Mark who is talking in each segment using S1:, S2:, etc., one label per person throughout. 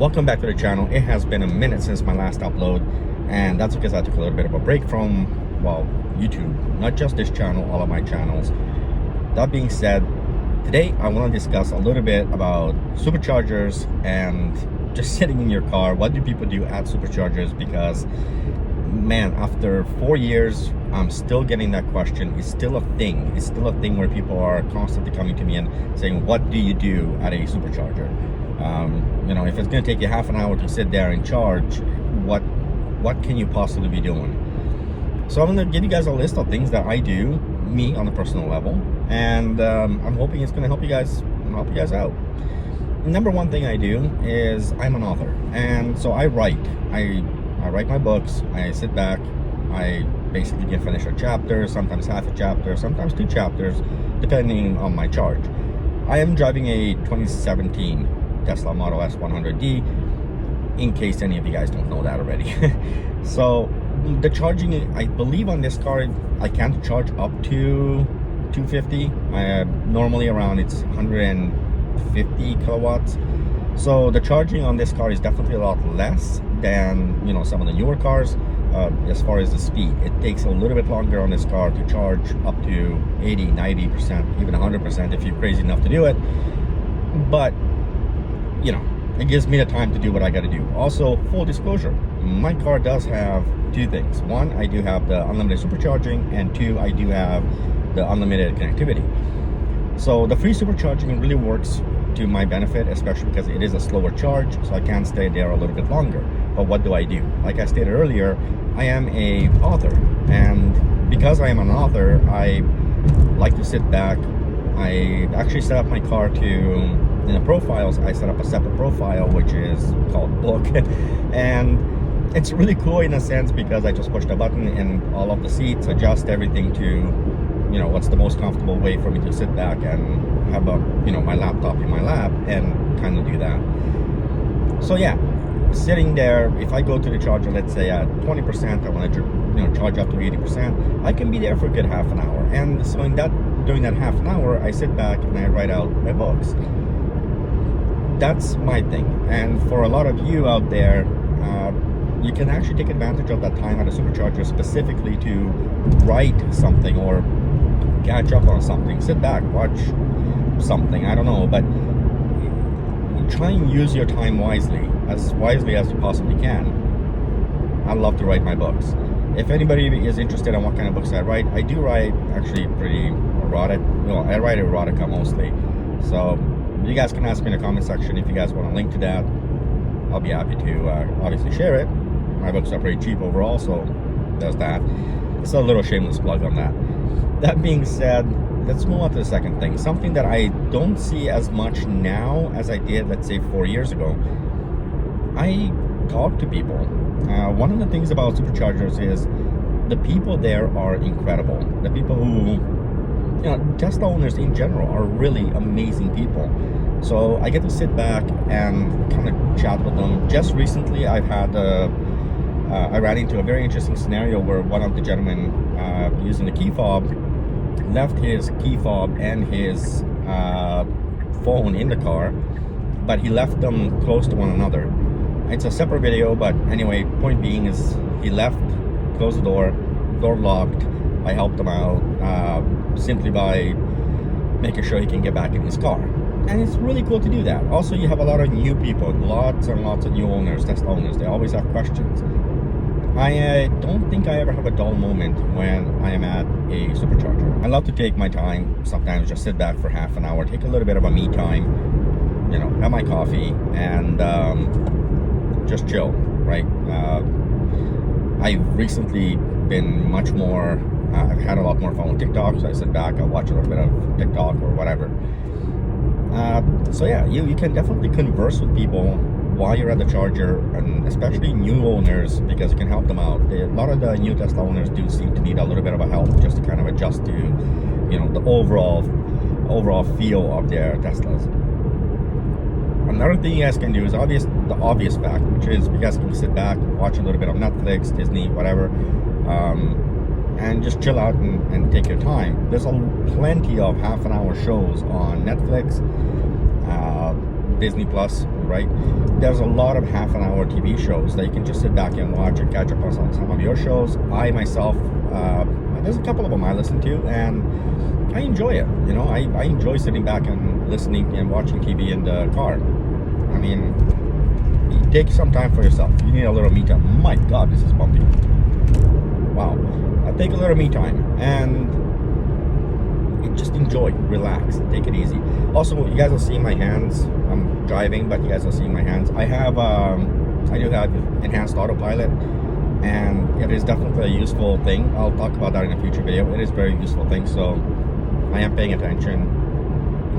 S1: Welcome back to the channel. It has been a minute since my last upload, and that's because I took a little bit of a break from, well, YouTube. Not just this channel, all of my channels. That being said, today I want to discuss a little bit about superchargers and just sitting in your car. What do people do at superchargers? Because, man, after 4 years, I'm still getting that question. It's still a thing. It's still a thing where people are constantly coming to me and saying, what do you do at a supercharger? You know, if it's going to take you half an hour to sit there and charge, what can you possibly be doing? So I'm going to give you guys a list of things that I do, me on a personal level, and I'm hoping it's going to help you guys out. Number one thing I do is I'm an author, and so I write. I write my books. I sit back. I basically can finish a chapter, sometimes half a chapter, sometimes 2 chapters, depending on my charge. I am driving a 2017 Tesla Model S 100D, in case any of you guys don't know that already. So the charging, I believe on this car, I can charge up to 250. Normally around it's 150 kilowatts. So the charging on this car is definitely a lot less than, you know, some of the newer cars. As far as the speed, it takes a little bit longer on this car to charge up to 80, 90%, even 100% if you're crazy enough to do it. But, you know, it gives me the time to do what I got to do. Also, full disclosure, my car does have 2 things. 1, I do have the unlimited supercharging, and 2, I do have the unlimited connectivity. So the free supercharging really works to my benefit, especially because it is a slower charge, so I can stay there a little bit longer. But what do I do? Like I stated earlier, I am a author, and because I am an author, I like to sit back. I actually set up my car to, in the profiles, I set up a separate profile which is called book, and it's really cool in a sense because I just push the button and all of the seats adjust everything to, you know, what's the most comfortable way for me to sit back and have a, you know, my laptop in my lap and kind of do that. So yeah, sitting there, if I go to the charger, let's say at 20%, I want to, you know, charge up to 80%, I can be there for a good half an hour. And so during that half an hour, I sit back and I write out my books. That's my thing. And for a lot of you out there, you can actually take advantage of that time at a supercharger specifically to write something or catch up on something. Sit back, watch something, I don't know, but try and use your time wisely as you possibly can. I love to write my books. If anybody is interested in what kind of books I write, I do write actually pretty erotic. Well, I write erotica mostly. So you guys can ask me in the comment section if you guys want a link to that. I'll be happy to obviously share it. My books are pretty cheap overall, so there's that. It's a little shameless plug on that. That being said, let's move on to the second thing. Something that I don't see as much now as I did, let's say, 4 years ago. I talk to people. One of the things about superchargers is the people there are incredible. The people who, you know, Tesla owners in general are really amazing people. So I get to sit back and kind of chat with them. Just recently, I've had I ran into a very interesting scenario where one of the gentlemen using the key fob left his key fob and his phone in the car, but he left them close to one another. It's a separate video, but anyway, point being is he left, closed the door locked. I helped him out simply by making sure he can get back in his car. And it's really cool to do that. Also, you have a lot of new people, lots and lots of new owners, Tesla owners. They always have questions. I don't think I ever have a dull moment when I am at a supercharger. I love to take my time, sometimes just sit back for half an hour, take a little bit of a me time, you know, have my coffee, and just chill, right? I've recently been much more, I've had a lot more fun with TikTok, so I sit back, I watch a little bit of TikTok or whatever. So yeah, you can definitely converse with people while you're at the charger, and especially new owners, because it can help them out. A lot of the new Tesla owners do seem to need a little bit of a help just to kind of adjust to, you know, the overall feel of their Teslas. Another thing you guys can do is the obvious fact, which is you guys can sit back, watch a little bit of Netflix, Disney, whatever, and just chill out and take your time. There's plenty of half-an-hour shows on Netflix. Disney Plus, right? There's a lot of half an hour TV shows that you can just sit back and watch and catch up on some of your shows. I myself, there's a couple of them I listen to, and I enjoy it. You know, I enjoy sitting back and listening and watching TV in the car. I mean, take some time for yourself. You need a little me time. My God, this is bumpy. Wow. Take a little me time and just enjoy, relax, take it easy. Also, you guys will see my hands. I'm driving, but you guys will see my hands. I do have enhanced autopilot, and it is definitely a useful thing. I'll talk about that in a future video. It is a very useful thing, so I am paying attention.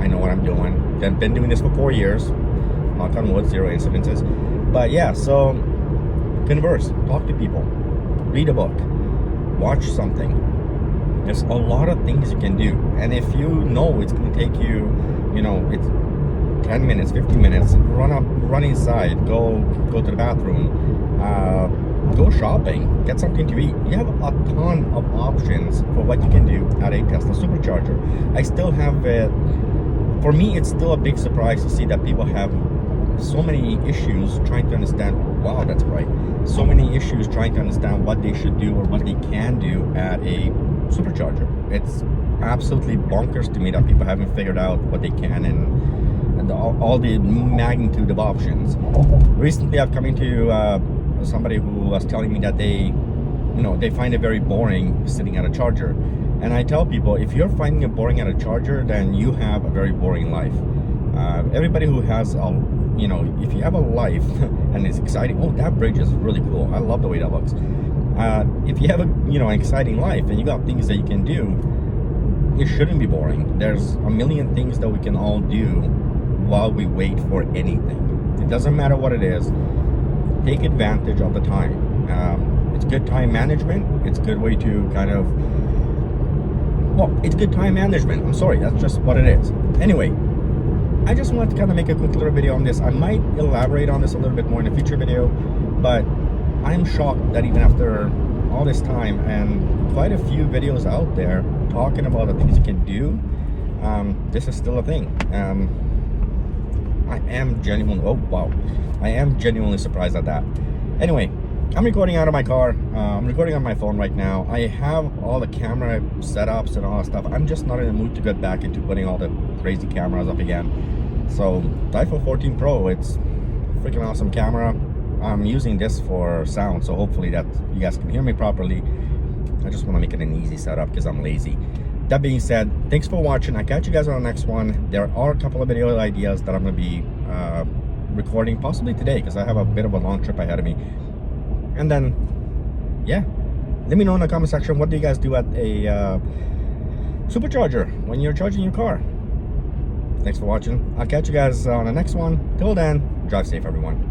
S1: I know what I'm doing. I've been doing this for 4 years. Knock on wood, 0 incidences. But yeah, so converse, talk to people, read a book, watch something. There's a lot of things you can do, and if you know it's going to take you, you know, it's 10 minutes, 15 minutes, run inside, go to the bathroom, go shopping, get something to eat. You have a ton of options for what you can do at a Tesla supercharger. I still have it. For me, it's still a big surprise to see that people have so many issues trying to understand. Wow, that's right. So many issues trying to understand what they should do or what they can do at a supercharger. It's absolutely bonkers to me that people haven't figured out what they can and all the magnitude of options. Recently, I've come into somebody who was telling me that they find it very boring sitting at a charger. And I tell people, if you're finding it boring at a charger, then you have a very boring life. Everybody who has if you have a life and it's exciting, oh, that bridge is really cool, I love the way that looks. If you have an exciting life and you got things that you can do, it shouldn't be boring. There's a million things that we can all do while we wait for anything. It doesn't matter what it is. Take advantage of the time. It's good time management. It's a good way to it's good time management. I'm sorry, that's just what it is. Anyway, I just wanted to kind of make a quick little video on this. I might elaborate on this a little bit more in a future video, but I'm shocked that even after all this time and quite a few videos out there talking about the things you can do, this is still a thing. I am genuinely surprised at that. Anyway, I'm recording out of my car. I'm recording on my phone right now. I have all the camera setups and all that stuff. I'm just not in the mood to get back into putting all the crazy cameras up again. So the iPhone 14 Pro, it's a freaking awesome camera. I'm using this for sound, so hopefully that you guys can hear me properly. I just want to make it an easy setup because I'm lazy. That being said, thanks for watching. I'll catch you guys on the next one. There are a couple of video ideas that I'm going to be recording possibly today because I have a bit of a long trip ahead of me. And then, yeah, let me know in the comment section, what do you guys do at a supercharger when you're charging your car? Thanks for watching. I'll catch you guys on the next one. Till then, drive safe, everyone.